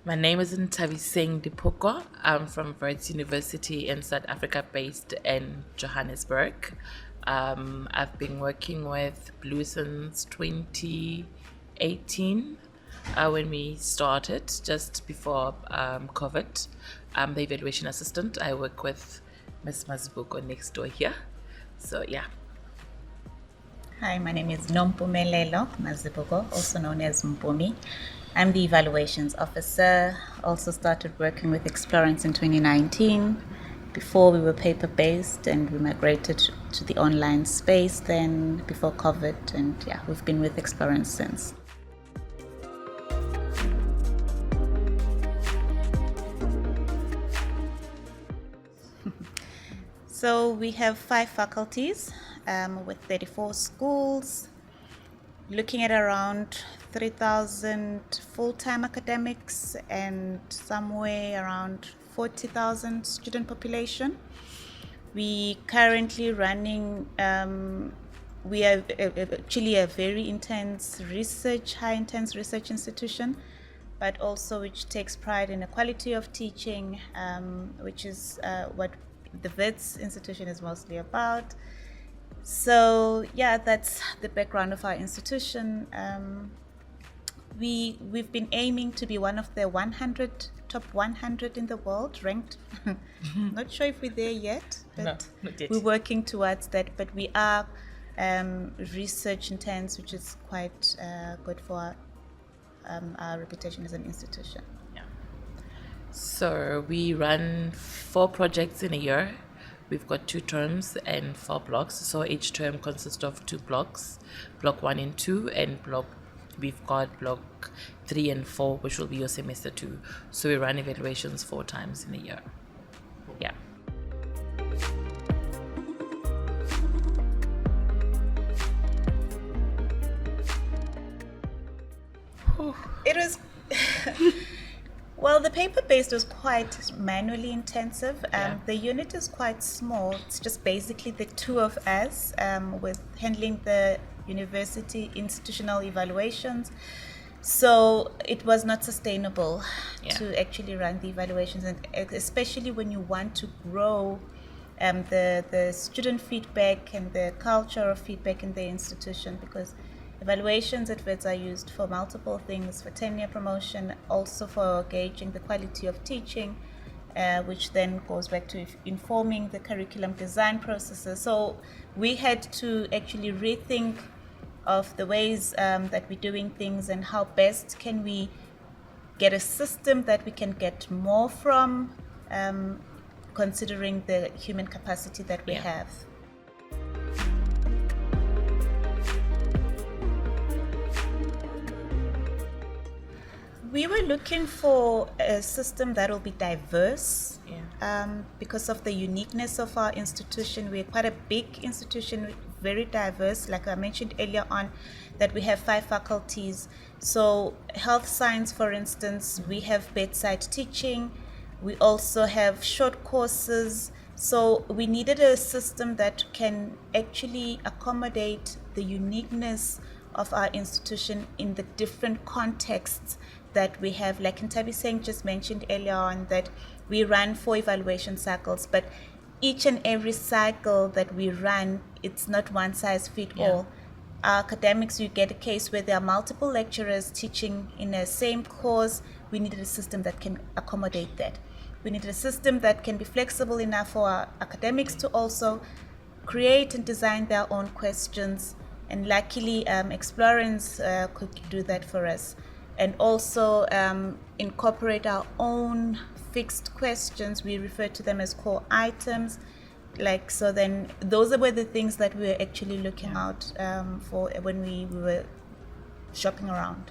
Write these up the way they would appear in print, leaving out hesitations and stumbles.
My name is Nthabiseng Diphoko. I'm from Wits University in South Africa, based in Johannesburg. I've been working with Blue since 2018 when we started, just before COVID. I'm the evaluation assistant. I work with Miss Mazibuko next door here. So, yeah. Hi, my name is Nompumelelo Mazibuko, also known as Mpumi. I'm the evaluations officer. Also started working with Explorance in 2019. Before we were paper-based and we migrated to the online space then before COVID, and yeah, we've been with Explorance since. So we have 5 faculties with 34 schools, looking at around 3,000 full-time academics and somewhere around 40,000 student population. We currently running, we are actually a very intense research, high intense research institution, but also which takes pride in the quality of teaching, which is what the Wits institution is mostly about. So yeah, that's the background of our institution. We've been aiming to be one of the 100 top 100 in the world ranked. Not sure if we're there yet, but No, not yet. we're working towards that. But we are research intense, which is quite good for our reputation as an institution. So we run 4 projects in a year. We've got 2 terms and 4 blocks. So each term consists of 2 blocks, block 1 and 2, and we've got block 3 and 4, which will be your semester 2. So we run evaluations 4 times in a year. Yeah. It was well, the paper-based was quite manually intensive. The unit is quite small. It's just basically the 2 of us with handling the university institutional evaluations. So it was not sustainable to actually run the evaluations, and especially when you want to grow the student feedback and the culture of feedback in the institution, because evaluations at Wits are used for multiple things, for tenure promotion, also for gauging the quality of teaching, which then goes back to informing the curriculum design processes. So we had to actually rethink of the ways that we're doing things and how best can we get a system that we can get more from, considering the human capacity that we have. We were looking for a system that will be diverse, because of the uniqueness of our institution. We're quite a big institution, very diverse. Like I mentioned earlier on, that we have 5 faculties. So health science, for instance, we have bedside teaching. We also have short courses. So we needed a system that can actually accommodate the uniqueness of our institution in the different contexts that we have. Like Nthabiseng just mentioned earlier on, that we run 4 evaluation cycles, but each and every cycle that we run, it's not one size fit all. Our academics, you get a case where there are multiple lecturers teaching in a same course. We needed a system that can accommodate that. We needed a system that can be flexible enough for our academics to also create and design their own questions. And luckily, Explorance could do that for us. And also incorporate our own fixed questions. We refer to them as core items. Like, so then those were the things that we were actually looking out for when we were shopping around.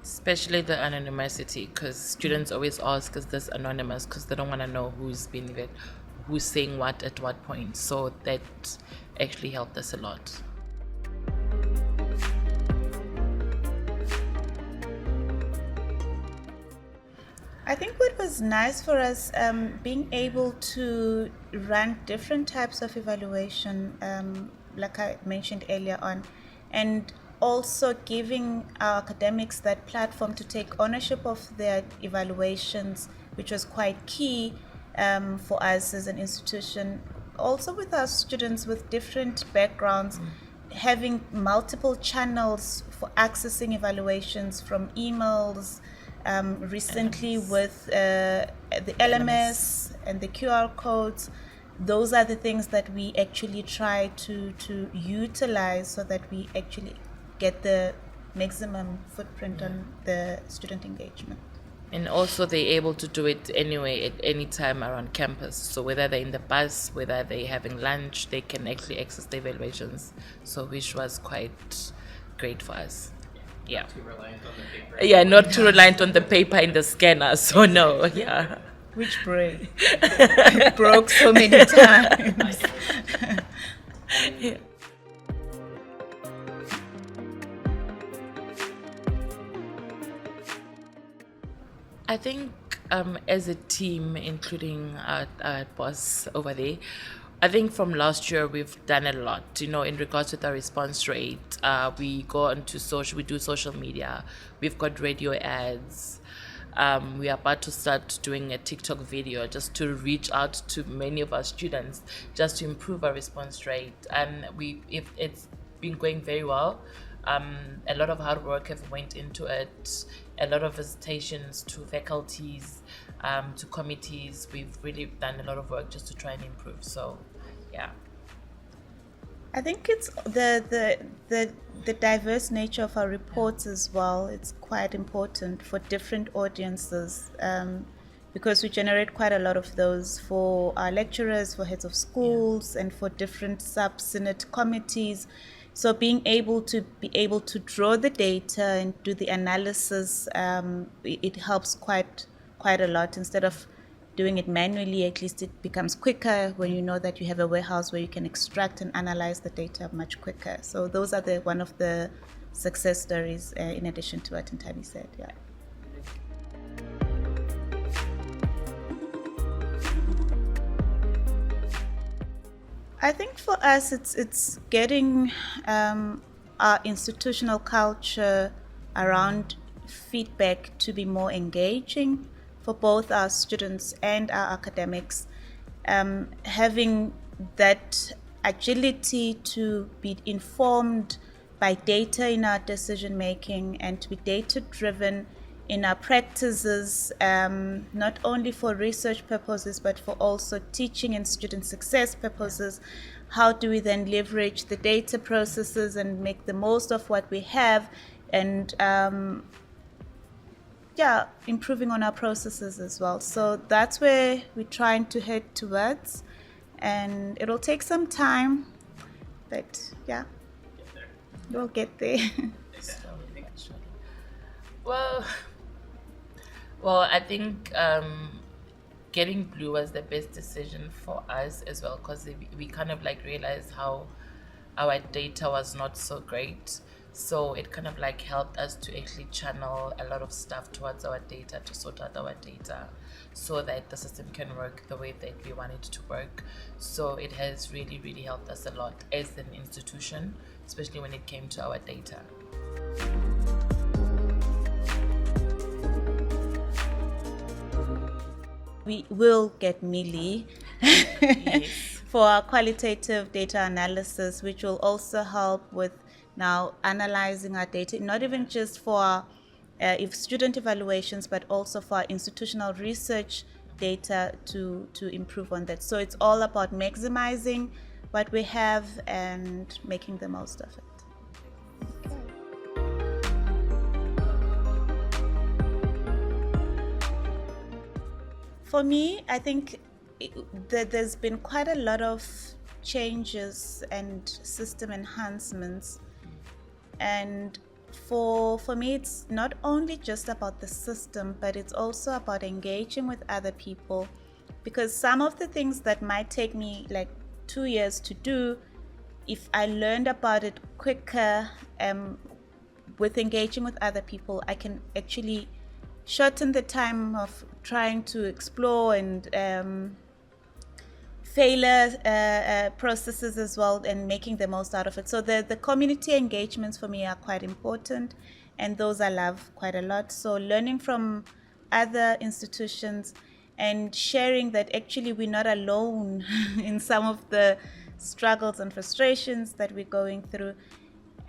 Especially the anonymity, because students always ask, is this anonymous? Because they don't want to know who's saying what at what point. So that actually helped us a lot. I think what was nice for us, being able to run different types of evaluation, like I mentioned earlier on, and also giving our academics that platform to take ownership of their evaluations, which was quite key for us as an institution. Also with our students with different backgrounds, having multiple channels for accessing evaluations, from emails, recently with the LMS and the QR codes. Those are the things that we actually try to utilize so that we actually get the maximum footprint on the student engagement. And also they're able to do it anyway at any time around campus. So whether they're in the bus, whether they're having lunch, they can actually access the evaluations. So which was quite great for us. Yeah. Not too reliant on the paper. Yeah, not too reliant on the paper in the scanner. So no, yeah. Which brain broke so many times. Yeah. I think as a team, including our boss over there, I think from last year we've done a lot, in regards to the response rate. We go onto social, we do social media, we've got radio ads. We are about to start doing a TikTok video just to reach out to many of our students, just to improve our response rate. And if it's been going very well. A lot of hard work have went into it. A lot of visitations to faculties, to committees. We've really done a lot of work just to try and improve. So, yeah. I think it's the diverse nature of our reports as well. It's quite important for different audiences, because we generate quite a lot of those for our lecturers, for heads of schools, and for different sub-synod committees. So being able to draw the data and do the analysis, it helps quite a lot. Instead of doing it manually, at least it becomes quicker when you know that you have a warehouse where you can extract and analyze the data much quicker. So those are one of the success stories, in addition to what Nthabi said. Yeah. I think for us, it's getting our institutional culture around feedback to be more engaging for both our students and our academics. Having that agility to be informed by data in our decision making and to be data driven in our practices, not only for research purposes, but for also teaching and student success purposes. How do we then leverage the data processes and make the most of what we have, and improving on our processes as well. So that's where we're trying to head towards, and it'll take some time, but yeah, we'll get there. Well, I think getting Blue was the best decision for us as well, because we kind of realized how our data was not so great. So it kind of helped us to actually channel a lot of stuff towards our data, to sort out our data so that the system can work the way that we want it to work. So it has really, really helped us a lot as an institution, especially when it came to our data. We will get Millie for our qualitative data analysis, which will also help with now analyzing our data, not even just for if student evaluations, but also for our institutional research data to improve on that. So it's all about maximizing what we have and making the most of it. For me, I think that there's been quite a lot of changes and system enhancements. And for me, it's not only just about the system, but it's also about engaging with other people. Because some of the things that might take me 2 years to do, if I learned about it quicker, with engaging with other people, I can actually shorten the time of trying to explore and failure processes as well, and making the most out of it. So the community engagements for me are quite important, and those I love quite a lot. So learning from other institutions and sharing that actually we're not alone in some of the struggles and frustrations that we're going through,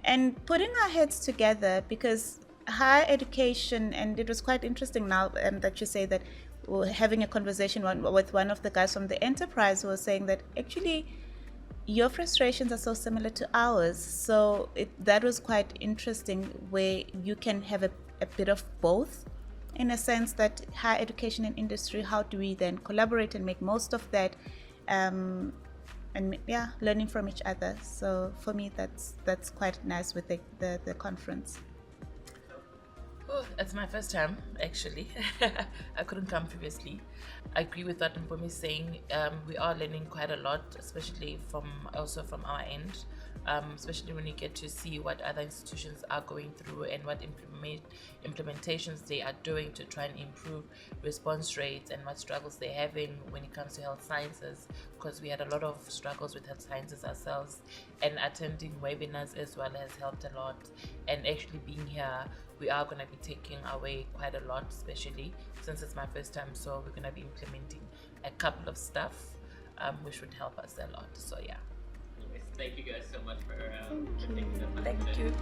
and putting our heads together, because higher education, and it was quite interesting now that you say that we're having a conversation with one of the guys from the enterprise who was saying that actually your frustrations are so similar to ours. So that was quite interesting, where you can have a bit of both, in a sense that higher education and industry, how do we then collaborate and make most of that, and yeah, learning from each other. So for me, that's quite nice with the conference. Oh, it's my first time, actually. I couldn't come previously. I agree with what Mpumi is saying. We are learning quite a lot, especially from our end, especially when you get to see what other institutions are going through and what implementations they are doing to try and improve response rates, and what struggles they're having when it comes to health sciences, because we had a lot of struggles with health sciences ourselves, and attending webinars as well has helped a lot. And actually being here, we are going to be taking away quite a lot, especially since it's my first time. So we're going to be implementing a couple of stuff, which would help us a lot. So yeah. Anyways, thank you guys so much for taking the time. Thank you.